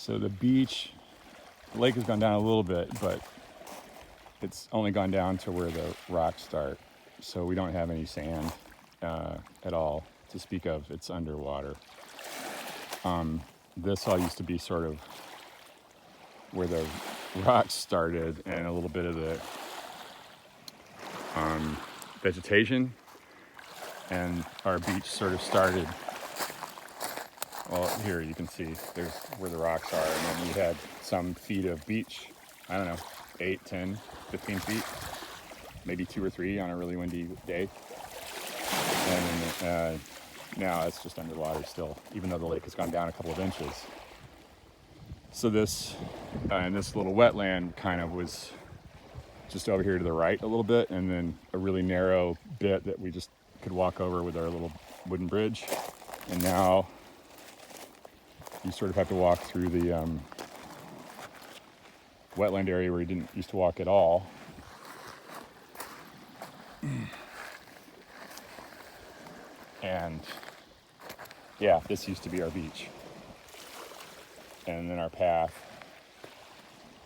So the beach, the lake has gone down a little bit, but it's only gone down to where the rocks start. So we don't have any sand at all to speak of. It's underwater. This all used to be sort of where the rocks started and a little bit of the vegetation. And our beach sort of started, well, here you can see there's where the rocks are. And then we had some feet of beach, I don't know, 8, 10, 15 feet, maybe 2 or 3 on a really windy day. And now it's just underwater still, even though the lake has gone down a couple of inches. So this, and this little wetland kind of was just over here to the right a little bit, and then a really narrow bit that we just could walk over with our little wooden bridge. And now you sort of have to walk through the wetland area where you didn't used to walk at all. And yeah, this used to be our beach. And then our path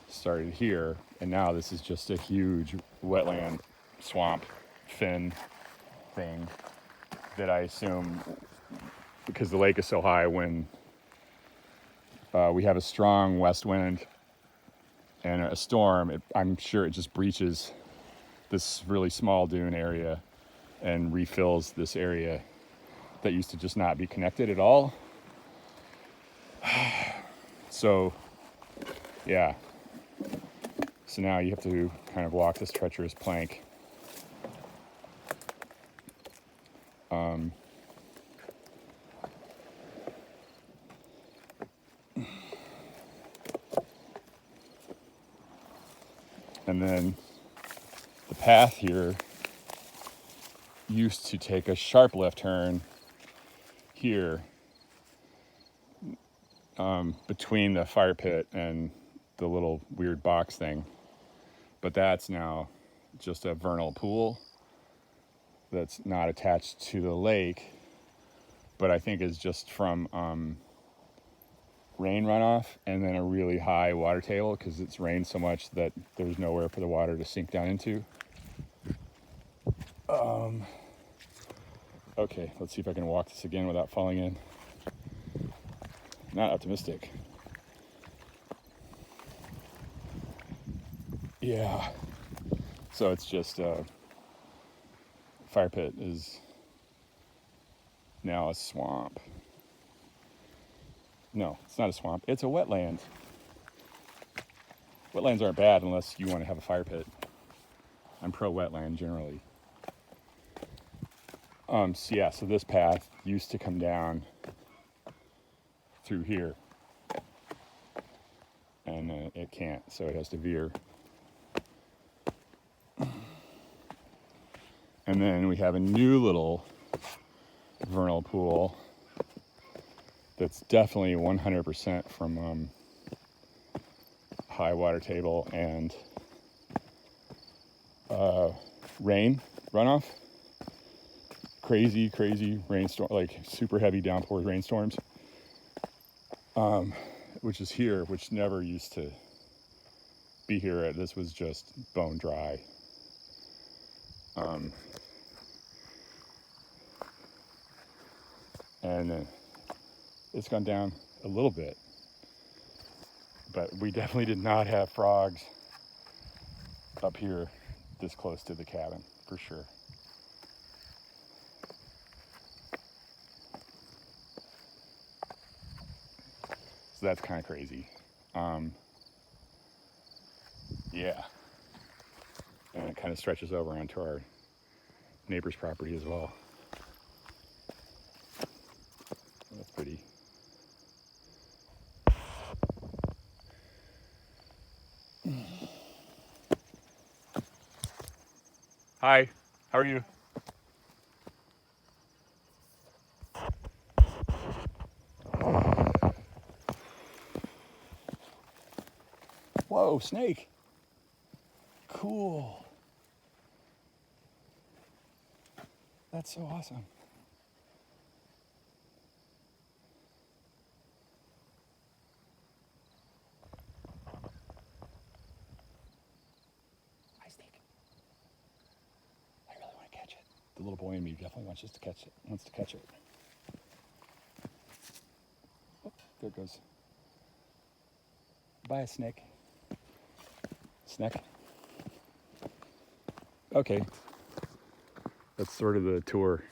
started here, and now this is just a huge wetland swamp fin thing that I assume, because the lake is so high, when we have a strong west wind and a storm, I'm sure it just breaches this really small dune area and refills this area that used to just not be connected at all. So yeah, so now you have to kind of walk this treacherous plank. And then the path here used to take a sharp left turn here between the fire pit and the little weird box thing. But that's now just a vernal pool that's not attached to the lake, but I think is just from rain runoff and then a really high water table because it's rained so much that there's nowhere for the water to sink down into. Okay, let's see if I can walk this again without falling in. Not optimistic. Yeah. So it's just fire pit is now a swamp. No, it's not a swamp. It's a wetland. Wetlands aren't bad unless you want to have a fire pit. I'm pro wetland generally. So yeah, so this path used to come down through here, and it can't, so it has to veer. And then we have a new little vernal pool that's definitely 100% from high water table and rain runoff. Crazy rainstorm, like super heavy downpours, rainstorms, which is here, which never used to be here. This was just bone dry. And it's gone down a little bit, but we definitely did not have frogs up here this close to the cabin, for sure. So that's kind of crazy. Yeah. And it kind of stretches over onto our neighbor's property as well. That's pretty. Hi, how are you? Whoa, snake. Cool. That's so awesome. The little boy in me definitely wants to catch it. Oh, there it goes. Bye, snake. Snack. Okay. That's sort of the tour.